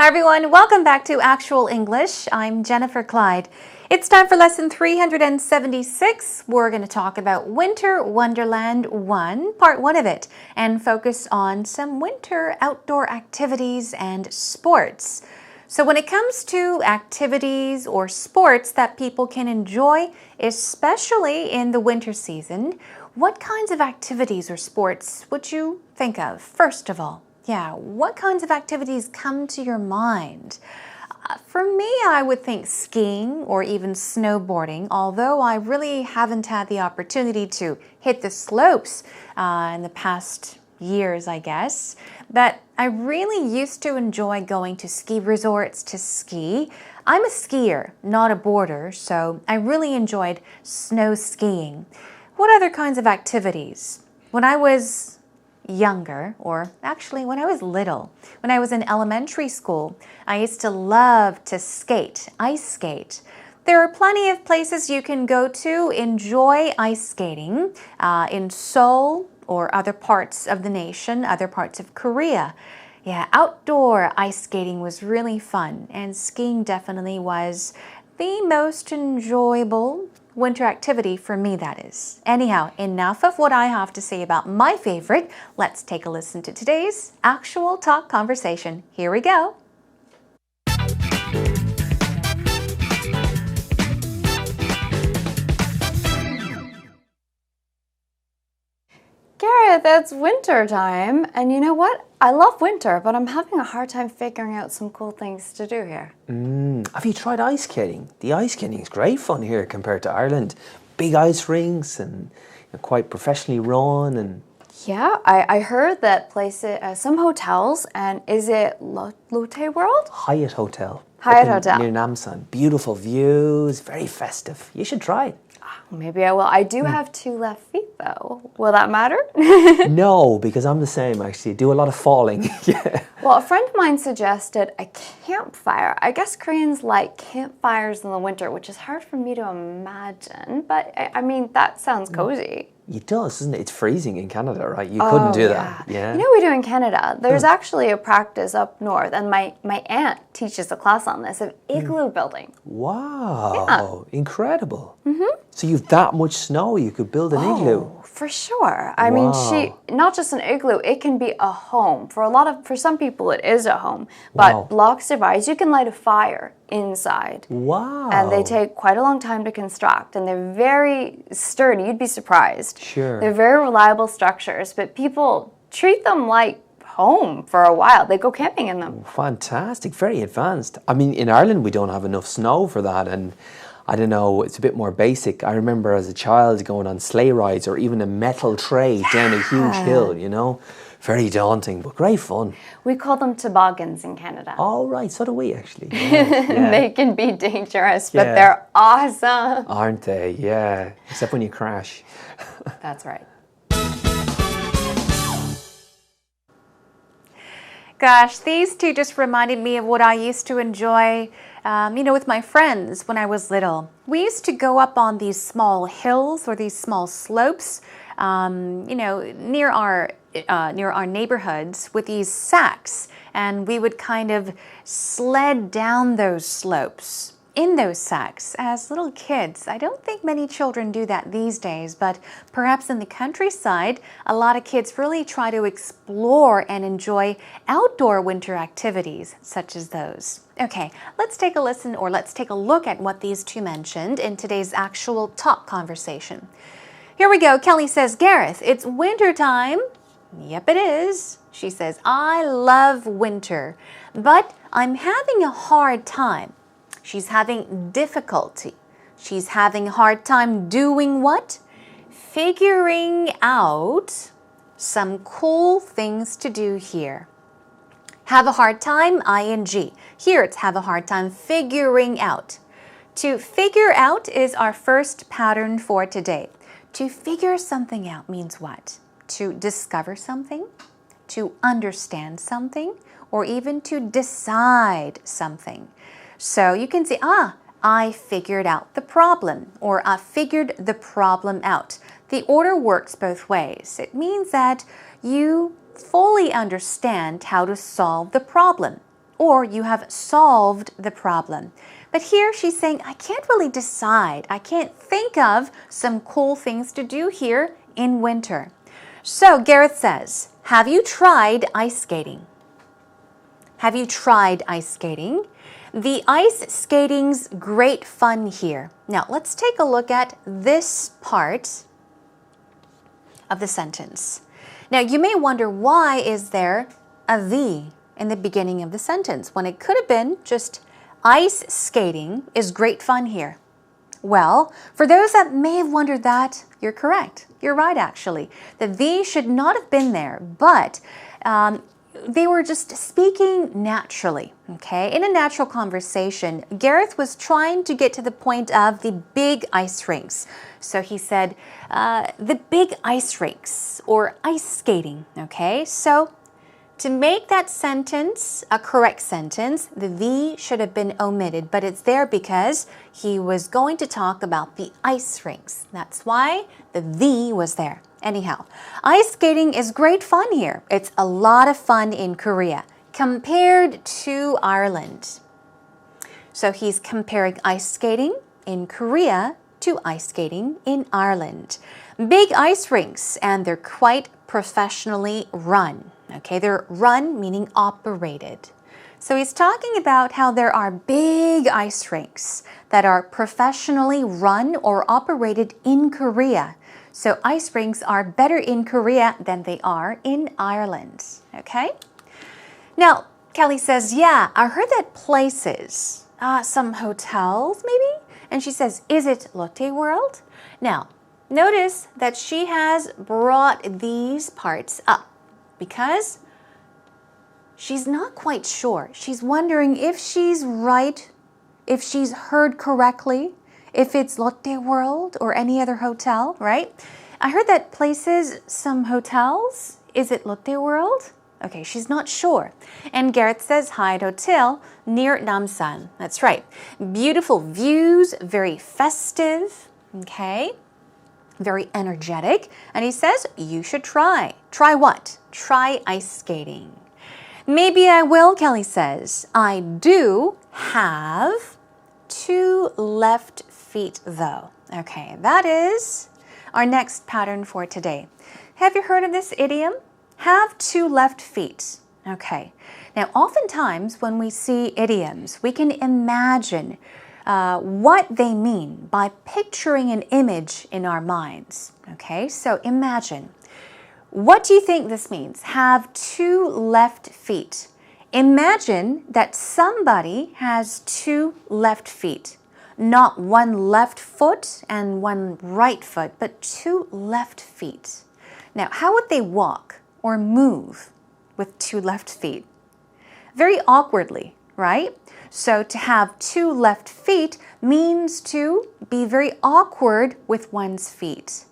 everyone, welcome back to Actual English. I'm Jennifer Clyde. It's time for lesson 376. We're going to talk about Winter Wonderland 1, part 1 of it, and focus on some winter outdoor activities and sports. So when it comes to activities or sports that people can enjoy, especially in the winter season, what kinds of activities or sports would you think of, first of all? Yeah, what kinds of activities come to your mind? For me, I would think skiing or even snowboarding, although I really haven't had the opportunity to hit the slopes in the past years, I guess. But I really used to enjoy going to ski resorts to ski. I'm a skier, not a boarder, so I really enjoyed snow skiing. What other kinds of activities? When I was younger, or actually when I was little, when I was in elementary school, I used to love to skate, ice skate. There are plenty of places you can go to enjoy ice skating in Seoul or other parts of the nation, other parts of Korea. Yeah, outdoor ice skating was really fun, and skiing definitely was the most enjoyable winter activity for me, that is. Anyhow, enough of what I have to say about my favorite. Let's take a listen to today's actual talk conversation. Here we go. Gareth, it's winter time, and you know what? I love winter, but I'm having a hard time figuring out some cool things to do here. Have you tried ice skating? The ice skating is great fun here compared to Ireland. Big ice rinks and quite professionally run. And Yeah, I heard that some hotels, and is it Lotte World? Hyatt Hotel. Hyatt up Hotel. near Namsan. Beautiful views, very festive. You should try it. Maybe I will. I do have 2 left feet, though. Will that matter? No, because I'm the same actually. Do a lot of falling. Yeah. Well, a friend of mine suggested a campfire. I guess Koreans like campfires in the winter, which is hard for me to imagine. But, I mean, that sounds cozy. It does, doesn't it? It's freezing in Canada, right? You couldn't do that. Yeah. You know what we do in Canada? There's actually a practice up north, and my aunt teaches a class on this, of igloo building. Wow. Incredible. So you've that much snow, you could build an igloo. For sure. I mean, not just an igloo, it can be a home. For some people, it is a home. But blocks of ice, you can light a fire inside. Wow. And they take quite a long time to construct, and they're very sturdy. You'd be surprised. Sure. They're very reliable structures, but people treat them like home for a while. They go camping in them. Fantastic. Very advanced. I mean, in Ireland, we don't have enough snow for that, and I don't know, it's a bit more basic. I remember as a child going on sleigh rides or even a metal tray down a huge hill, Very daunting, but great fun. We call them toboggans in Canada. Oh, right, so do we actually. Yeah. They can be dangerous, but they're awesome. Aren't they? Yeah, except when you crash. That's right. Gosh, these two just reminded me of what I used to enjoy, with my friends when I was little. We used to go up on these small hills or these small slopes, near our neighborhoods with these sacks, and we would kind of sled down those slopes in those sacks as little kids. I don't think many children do that these days, but perhaps in the countryside, a lot of kids really try to explore and enjoy outdoor winter activities such as those. Okay, let's take a listen, or let's take a look at what these two mentioned in today's actual talk conversation. Here we go. Kelly says, Gareth, it's winter time. Yep, it is. She says, I love winter, but I'm having a hard time. She's having difficulty. She's having a hard time doing what? Figuring out some cool things to do here. Have a hard time, ing. Here it's have a hard time figuring out. To figure out is our first pattern for today. To figure something out means what? To discover something, to understand something, or even to decide something. So you can say, I figured out the problem, or I figured the problem out. The order works both ways. It means that you fully understand how to solve the problem, or you have solved the problem. But here she's saying, I can't really decide. I can't think of some cool things to do here in winter. So Gareth says, have you tried ice skating? Have you tried ice skating? The ice skating's great fun here. Now let's take a look at this part of the sentence. Now you may wonder, why is there a the in the beginning of the sentence when it could have been just ice skating is great fun here? Well, for those that may have wondered that, you're correct. You're right, actually. The the should not have been there, but they were just speaking naturally, okay? In a natural conversation, Gareth was trying to get to the point of the big ice rinks. So he said, the big ice rinks, or ice skating, okay? So to make that sentence a correct sentence, the should have been omitted, but it's there because he was going to talk about the ice rinks. That's why the was there. Anyhow, ice skating is great fun here. It's a lot of fun in Korea compared to Ireland. So he's comparing ice skating in Korea to ice skating in Ireland. Big ice rinks, and they're quite professionally run. Okay, they're run meaning operated. So he's talking about how there are big ice rinks that are professionally run or operated in Korea. So ice rinks are better in Korea than they are in Ireland. Okay? Now, Kelly says, yeah, I heard that places, some hotels maybe? And she says, is it Lotte World? Now, notice that she has brought these parts up because she's not quite sure. She's wondering if she's right, if she's heard correctly, if it's Lotte World or any other hotel, right? I heard that places, some hotels. Is it Lotte World? Okay, she's not sure. And Gareth says Hyatt Hotel near Namsan. That's right. Beautiful views, very festive, okay? Very energetic. And he says, you should try. Try what? Try ice skating. Maybe I will, Kelly says. I do have 2 left feet though. Okay, that is our next pattern for today. Have you heard of this idiom? Have 2 left feet. Okay. Now, oftentimes when we see idioms, we can imagine what they mean by picturing an image in our minds. Okay, so imagine. What do you think this means? Have 2 left feet. Imagine that somebody has 2 left feet. Not 1 left foot and 1 right foot, but 2 left feet. Now, how would they walk or move with 2 left feet? Very awkwardly, right? So to have 2 left feet means to be very awkward with one's feet.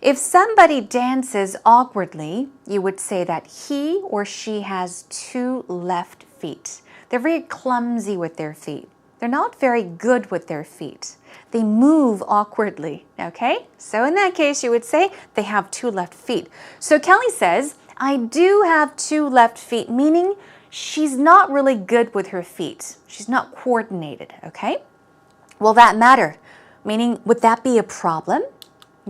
If somebody dances awkwardly, you would say that he or she has 2 left feet. They're very clumsy with their feet. They're not very good with their feet. They move awkwardly, okay? So in that case, you would say they have 2 left feet. So Kelly says, I do have 2 left feet, meaning she's not really good with her feet. She's not coordinated, okay? Will that matter? Meaning, would that be a problem?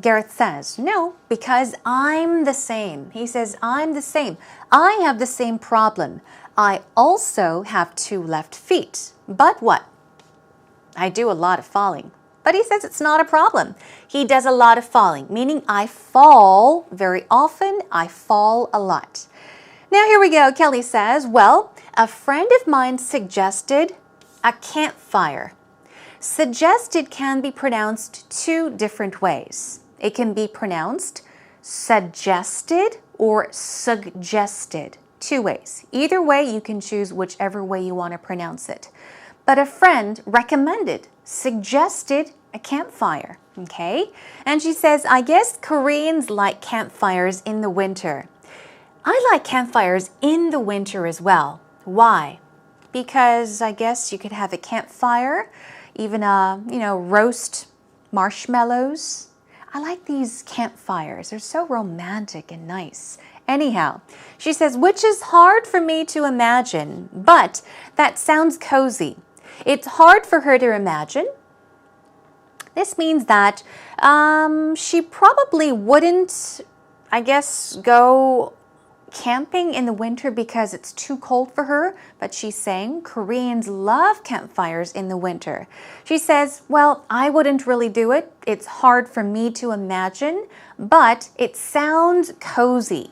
Gareth says, no, because I'm the same. He says, I'm the same. I have the same problem. I also have 2 left feet. But what? I do a lot of falling. But he says it's not a problem. He does a lot of falling, meaning I fall very often. I fall a lot. Now here we go. Kelly says, well, a friend of mine suggested a campfire. Suggested can be pronounced 2 different ways. It can be pronounced suggested or suggested. 2 ways. Either way, you can choose whichever way you want to pronounce it. But a friend recommended, suggested a campfire, okay? And she says, I guess Koreans like campfires in the winter. I like campfires in the winter as well. Why? Because I guess you could have a campfire, even roast marshmallows. I like these campfires. They're so romantic and nice. Anyhow, she says, which is hard for me to imagine, but that sounds cozy. It's hard for her to imagine. This means that she probably wouldn't, I guess, go camping in the winter because it's too cold for her, but she's saying Koreans love campfires in the winter. She says, well, I wouldn't really do it. It's hard for me to imagine, but it sounds cozy.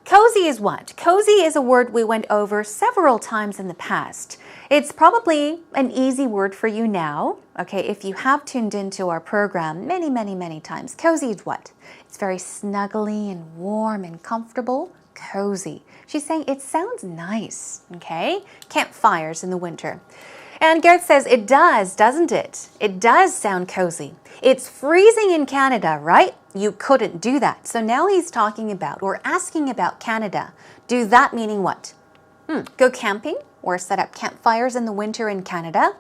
Cozy is what? Cozy is a word we went over several times in the past. It's probably an easy word for you now, okay, if you have tuned into our program many times. Cozy is what? It's very snuggly and warm and comfortable. Cozy. She's saying it sounds nice, okay? Campfires in the winter. And Gareth says, it does, doesn't it? It does sound cozy. It's freezing in Canada, right? You couldn't do that. So now he's talking about or asking about Canada. Do that meaning what? Go camping or set up campfires in the winter in Canada?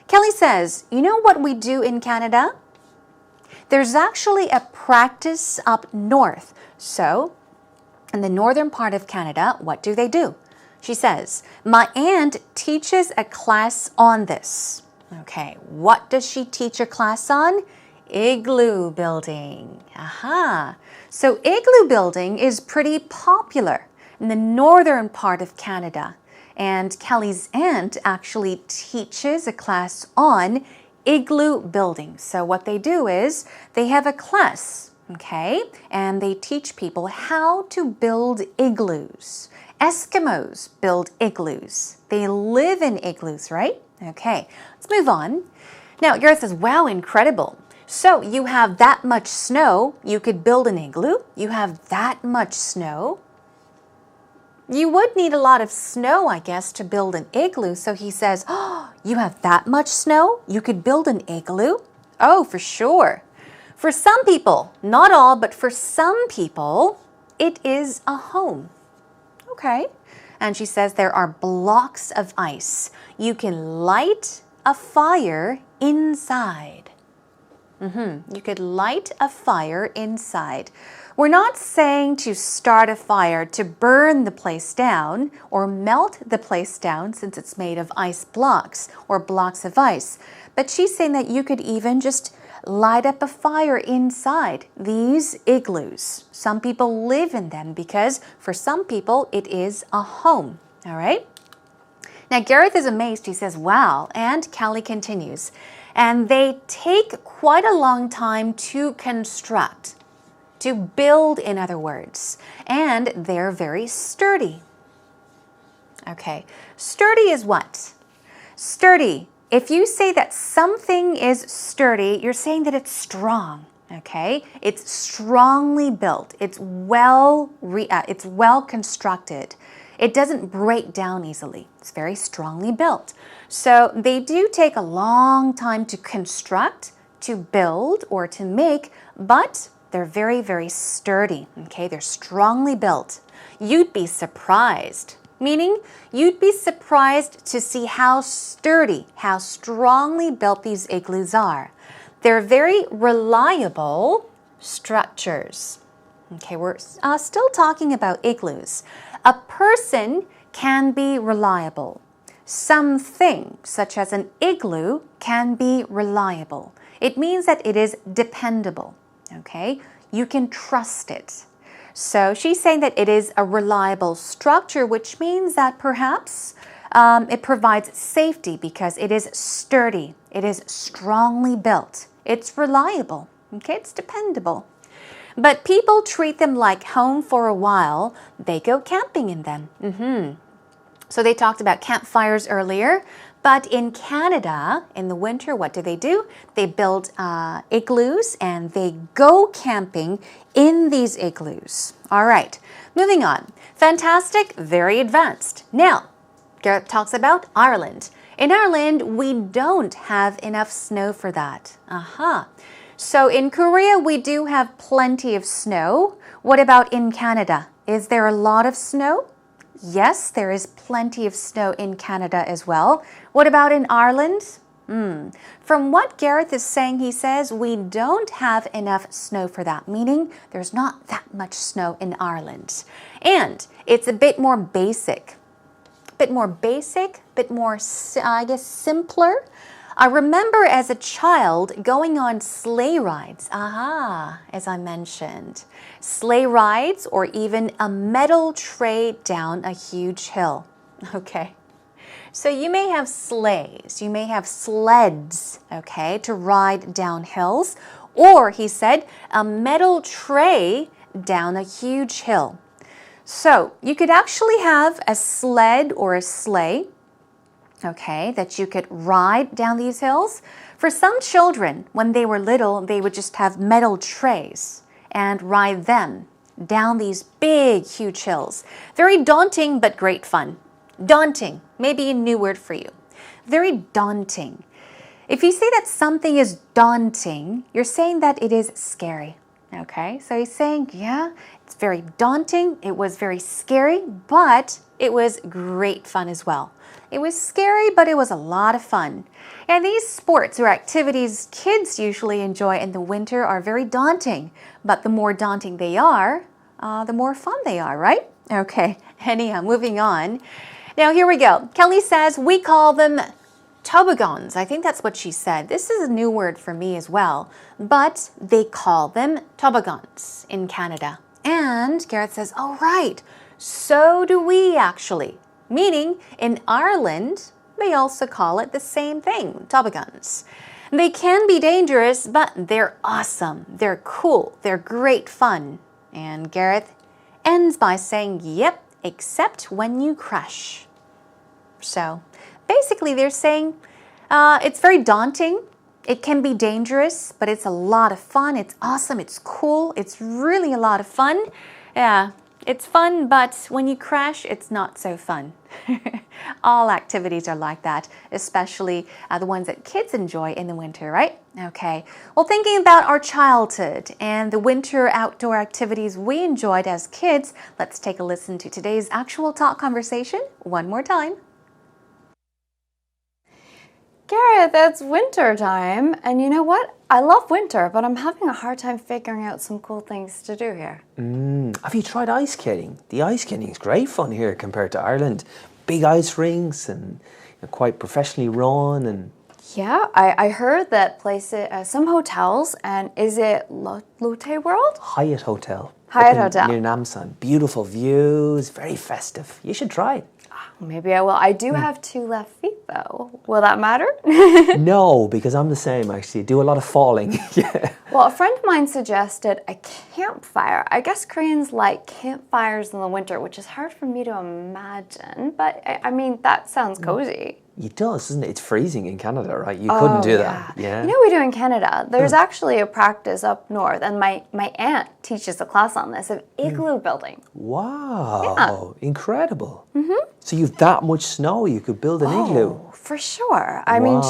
Kelly says, you know what we do in Canada? There's actually a practice up north. So in the northern part of Canada, what do they do? She says, my aunt teaches a class on this. Okay, what does she teach a class on? Igloo building. Aha. So igloo building is pretty popular in the northern part of Canada. And Kelly's aunt actually teaches a class on igloo building. So what they do is they have a class, okay, and they teach people how to build igloos. Eskimos build igloos. They live in igloos, right? Okay, let's move on. Now, Gareth says, wow, incredible. So you have that much snow, you could build an igloo. You have that much snow. You would need a lot of snow, I guess, to build an igloo. So he says, oh, you have that much snow? You could build an igloo? Oh, for sure. For some people, not all, but for some people, it is a home. Okay. And she says there are blocks of ice. You can light a fire inside. You could light a fire inside. We're not saying to start a fire to burn the place down or melt the place down since it's made of ice blocks or blocks of ice. But she's saying that you could even just light up a fire inside these igloos. Some people live in them because for some people it is a home. All right? Now Gareth is amazed. He says, wow. And Kelly continues. And they take quite a long time to construct, to build, in other words. And they're very sturdy. Okay, sturdy is what? Sturdy. If you say that something is sturdy, you're saying that it's strong. Okay, it's strongly built. It's well constructed. It doesn't break down easily. It's very strongly built. So they do take a long time to construct, to build, or to make, but they're very sturdy. Okay, they're strongly built. You'd be surprised, meaning you'd be surprised to see how sturdy, how strongly built these igloos are. They're very reliable structures. Okay, we're still talking about igloos. A person can be reliable. Something, such as an igloo, can be reliable. It means that it is dependable. Okay, you can trust it. So she's saying that it is a reliable structure, which means that perhaps it provides safety because it is sturdy. It is strongly built. It's reliable. Okay, it's dependable. But people treat them like home for a while. They go camping in them. So they talked about campfires earlier. But in Canada, in the winter, what do? They build igloos and they go camping in these igloos. All right, moving on. Fantastic, very advanced. Now, Gareth talks about Ireland. In Ireland, we don't have enough snow for that. So in Korea, we do have plenty of snow. What about in Canada? Is there a lot of snow? Yes, there is plenty of snow in Canada as well. What about in Ireland? From what Gareth is saying, he says we don't have enough snow for that, meaning there's not that much snow in Ireland. And it's a bit more basic. Bit more, I guess, simpler. I remember as a child going on sleigh rides. As I mentioned. Sleigh rides or even a metal tray down a huge hill. Okay. So you may have sleighs, you may have sleds, okay, to ride down hills. Or, he said, a metal tray down a huge hill. So you could actually have a sled or a sleigh, okay, that you could ride down these hills. For some children, when they were little, they would just have metal trays and ride them down these big, huge hills. Very daunting, but great fun. Daunting, maybe a new word for you. Very daunting. If you say that something is daunting, you're saying that it is scary. Okay, so he's saying, yeah, it's very daunting, it was very scary, but it was great fun as well. It was scary, but it was a lot of fun. And these sports or activities kids usually enjoy in the winter are very daunting, but the more daunting they are, the more fun they are, right? Okay, anyhow, moving on. Now here we go. Kelly says we call them toboggans. I think that's what she said. This is a new word for me as well, but they call them toboggans in Canada. And Gareth says, oh right, so do we actually. Meaning in Ireland, they also call it the same thing, toboggans. They can be dangerous, but they're awesome. They're cool. They're great fun. And Gareth ends by saying, yep, except when you crash. So basically they're saying it's very daunting. It can be dangerous, but it's a lot of fun. It's awesome. It's cool. It's really a lot of fun. Yeah, it's fun, but when you crash, it's not so fun. All activities are like that, especially the ones that kids enjoy in the winter, right? Okay. Well, thinking about our childhood and the winter outdoor activities we enjoyed as kids, let's take a listen to today's actual talk conversation one more time. Gareth, it's winter time, and you know what? I love winter, but I'm having a hard time figuring out some cool things to do here. Have you tried ice skating? The ice skating is great fun here compared to Ireland. Big ice rinks and quite professionally run. And Yeah, I heard that places, some hotels, and is it Lotte World? Hyatt Hotel. Hyatt up Hotel. near Namsan. Beautiful views, very festive. You should try it. Maybe I will. I do have 2 left feet, though. Will that matter? No, because I'm the same, actually. Do a lot of falling. Yeah. Well, a friend of mine suggested a campfire. I guess Koreans like campfires in the winter, which is hard for me to imagine. But, I mean, that sounds cozy. It does, doesn't it? It's freezing in Canada, right? You couldn't do that. Yeah. You know what we do in Canada? There's actually a practice up north, and my aunt teaches a class on this, of igloo building. Wow. Incredible. So you've that much snow, you could build an igloo. For sure. I mean,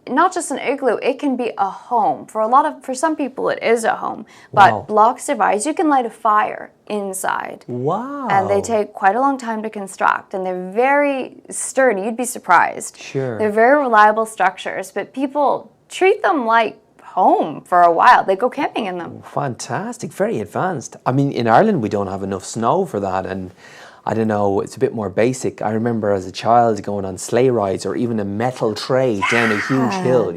not just an igloo, it can be a home. For some people it is a home, but blocks of ice, you can light a fire inside. Wow. And they take quite a long time to construct, and they're very sturdy. You'd be surprised. Sure. They're very reliable structures, but people treat them like home for a while. They go camping in them. Fantastic. Very advanced. I mean, in Ireland we don't have enough snow for that, and I don't know, it's a bit more basic. I remember as a child going on sleigh rides or even a metal tray down a huge hill,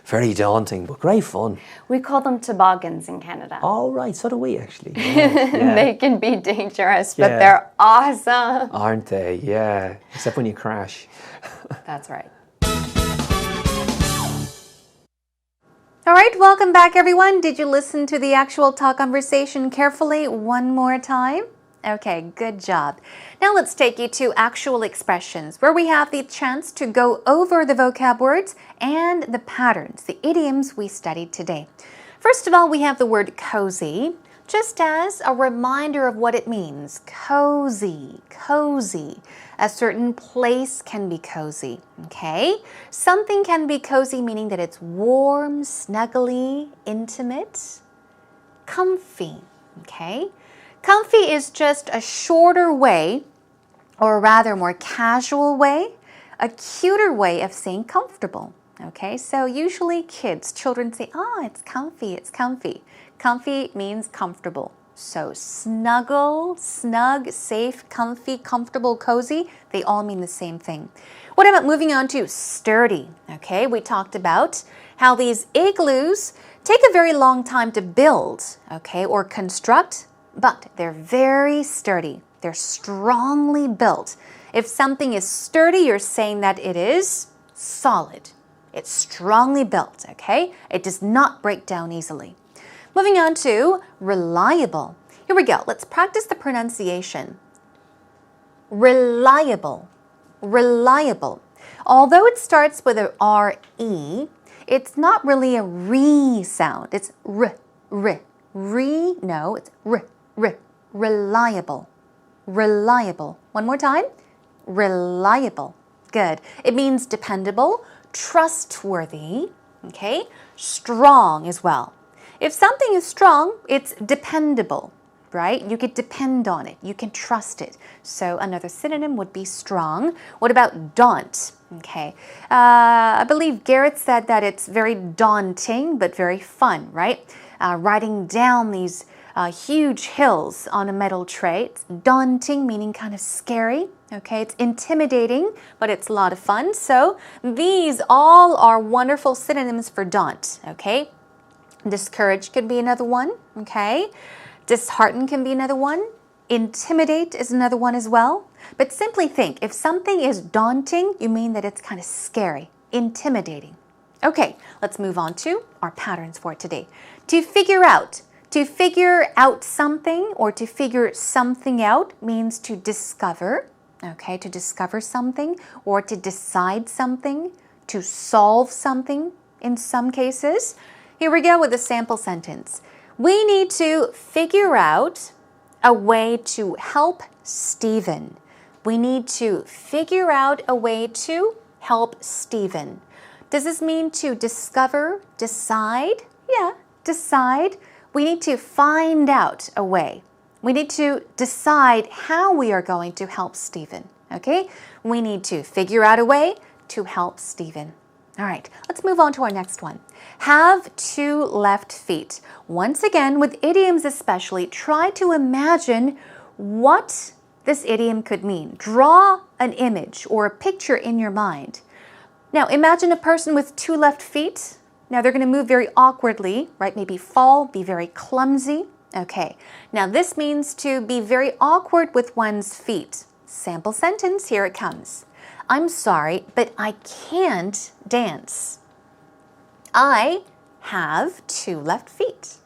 Very daunting, but great fun. We call them toboggans in Canada. Oh, right, so do we actually. Yeah. They can be dangerous, but they're awesome. Aren't they? Yeah. Except when you crash. That's right. All right, welcome back, everyone. Did you listen to the actual talk conversation carefully one more time? Okay, good job. Now let's take you to actual expressions where we have the chance to go over the vocab words and the patterns, the idioms we studied today. First of all, we have the word cozy, just as a reminder of what it means. Cozy, cozy. A certain place can be cozy, okay? Something can be cozy, meaning that it's warm, snuggly, intimate, comfy, okay? Comfy is just a shorter way, or rather more casual way, a cuter way of saying comfortable. Okay, so usually children say, oh, it's comfy, it's comfy. Comfy means comfortable. So snuggle, snug, safe, comfy, comfortable, cozy, they all mean the same thing. What about moving on to sturdy? Okay, we talked about how these igloos take a very long time to build, okay, or construct, but they're very sturdy. They're strongly built. If something is sturdy, you're saying that it is solid. It's strongly built, okay? It does not break down easily. Moving on to reliable. Here we go. Let's practice the pronunciation. Reliable. Reliable. Although it starts with a R-E, it's not really a re sound. It's r, r. Re, no, it's r, r. Reliable. Reliable. One more time. Reliable. Good. It means dependable, trustworthy, okay? Strong as well. If something is strong, it's dependable, right? You can depend on it. You can trust it. So another synonym would be strong. What about daunt? Okay. I believe Garrett said that it's very daunting, but very fun, right? Riding down these huge hills on a metal tray. It's daunting, meaning kind of scary. Okay, it's intimidating, but it's a lot of fun. So these all are wonderful synonyms for daunt. Okay. Discourage could be another one, okay? Dishearten can be another one. Intimidate is another one as well. But simply think, if something is daunting, you mean that it's kind of scary, intimidating. Okay, let's move on to our patterns for today. To figure out something or to figure something out means to discover, okay? To discover something or to decide something, to solve something in some cases. Here we go with a sample sentence. We need to figure out a way to help Stephen. We need to figure out a way to help Stephen. Does this mean to discover, decide? Yeah, decide. We need to find out a way. We need to decide how we are going to help Stephen. Okay? We need to figure out a way to help Stephen. All right, let's move on to our next one. Have 2 left feet. Once again, with idioms especially, try to imagine what this idiom could mean. Draw an image or a picture in your mind. Now, imagine a person with 2 left feet. Now, they're going to move very awkwardly, right? Maybe fall, be very clumsy. Okay, now this means to be very awkward with one's feet. Sample sentence, here it comes. I'm sorry, but I can't dance. I have 2 left feet.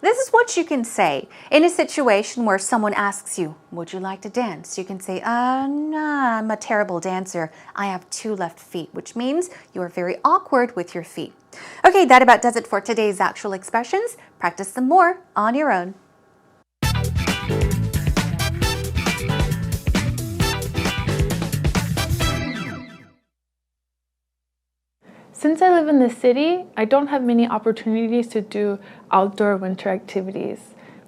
This is what you can say in a situation where someone asks you, would you like to dance? You can say, no, I'm a terrible dancer. I have 2 left feet, which means you are very awkward with your feet. Okay, that about does it for today's actual expressions. Practice some more on your own. Since I live in the city, I don't have many opportunities to do outdoor winter activities.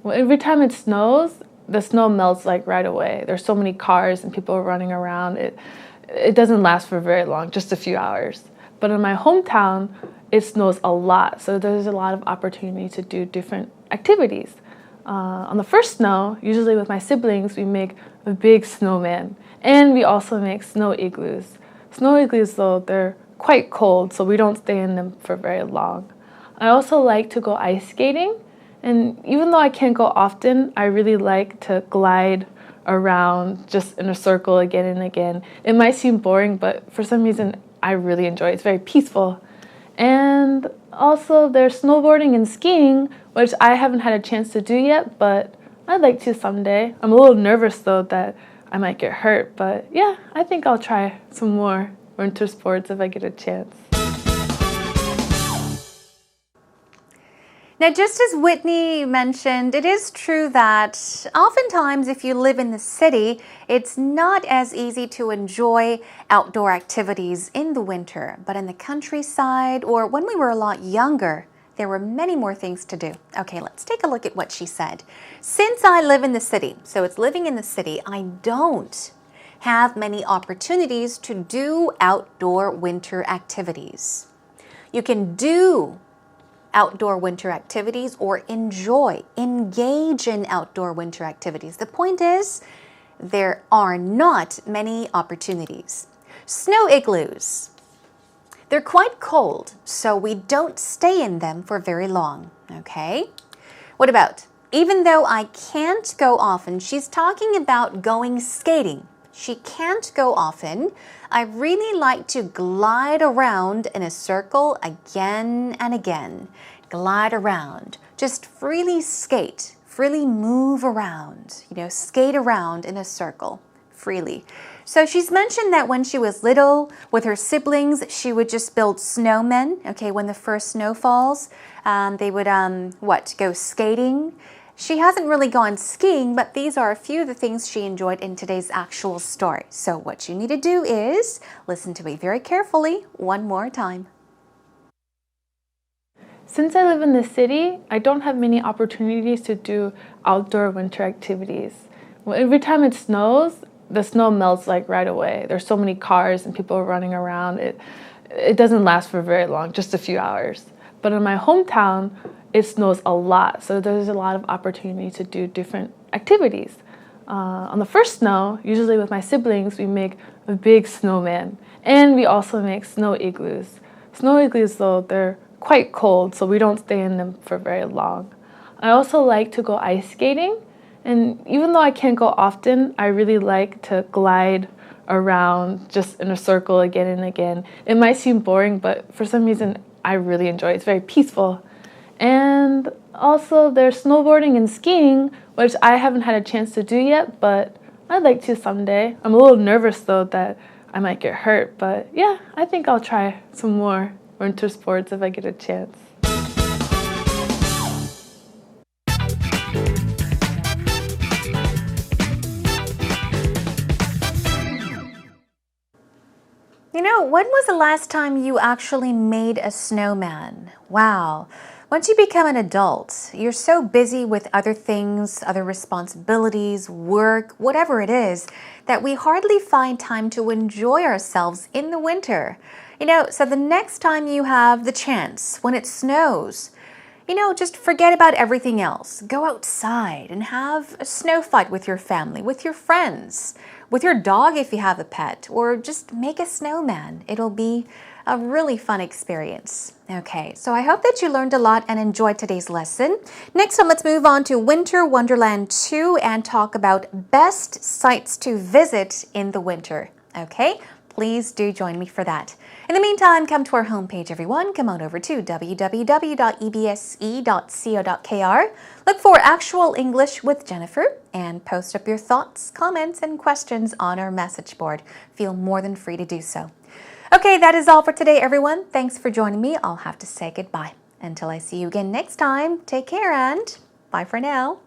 Well, every time it snows, the snow melts like right away. There's so many cars and people running around. It doesn't last for very long, just a few hours. But in my hometown, it snows a lot, so there's a lot of opportunity to do different activities. On the first snow, usually with my siblings, we make a big snowman, and we also make snow igloos. Snow igloos, though, they're quite cold, so we don't stay in them for very long. I also like to go ice skating, and even though I can't go often, I really like to glide around just in a circle again and again. It might seem boring, but for some reason I really enjoy it. It's very peaceful. And also there's snowboarding and skiing, which I haven't had a chance to do yet, but I'd like to someday. I'm a little nervous though that I might get hurt, but yeah, I think I'll try some more winter sports if I get a chance. Now, just as Whitney mentioned, it is true that oftentimes if you live in the city, it's not as easy to enjoy outdoor activities in the winter. But in the countryside, or when we were a lot younger, there were many more things to do. Okay, let's take a look at what she said. Since I live in the city, so it's living in the city, I don't have many opportunities to do outdoor winter activities. You can do outdoor winter activities or engage in outdoor winter activities. The point is, there are not many opportunities. Snow igloos. They're quite cold, so we don't stay in them for very long, okay? What about, even though I can't go often, she's talking about going skating. She can't go often. I really like to glide around in a circle again and again. Glide around. Just freely skate, freely move around, skate around in a circle freely. So she's mentioned that when she was little with her siblings, she would just build snowmen, okay, when the first snow falls. They would, go skating. She hasn't really gone skiing, but these are a few of the things she enjoyed in today's actual story. So what you need to do is listen to it very carefully one more time. Since I live in the city, I don't have many opportunities to do outdoor winter activities. Every time it snows, the snow melts like right away. There's so many cars and people running around. It doesn't last for very long, just a few hours. But in my hometown, it snows a lot, so there's a lot of opportunity to do different activities. On the first snow, usually with my siblings, we make a big snowman, and we also make snow igloos. Snow igloos, though, they're quite cold, so we don't stay in them for very long. I also like to go ice skating, and even though I can't go often, I really like to glide around just in a circle again and again. It might seem boring, but for some reason, I really enjoy it. It's very peaceful. And also there's snowboarding and skiing, which I haven't had a chance to do yet, but I'd like to someday. I'm a little nervous though that I might get hurt, but yeah, I think I'll try some more winter sports if I get a chance. When was the last time you actually made a snowman? Wow. Once you become an adult, you're so busy with other things, other responsibilities, work, whatever it is, that we hardly find time to enjoy ourselves in the winter. So the next time you have the chance, when it snows, just forget about everything else. Go outside and have a snow fight with your family, with your friends, with your dog if you have a pet, or just make a snowman. It'll be a really fun experience. Okay, so I hope that you learned a lot and enjoyed today's lesson. Next time, let's move on to Winter Wonderland 2 and talk about best sites to visit in the winter. Okay, please do join me for that. In the meantime, come to our homepage, everyone. Come on over to www.ebse.co.kr. Look for Actual English with Jennifer and post up your thoughts, comments, and questions on our message board. Feel more than free to do so. Okay, that is all for today, everyone. Thanks for joining me. I'll have to say goodbye. Until I see you again next time, take care and bye for now.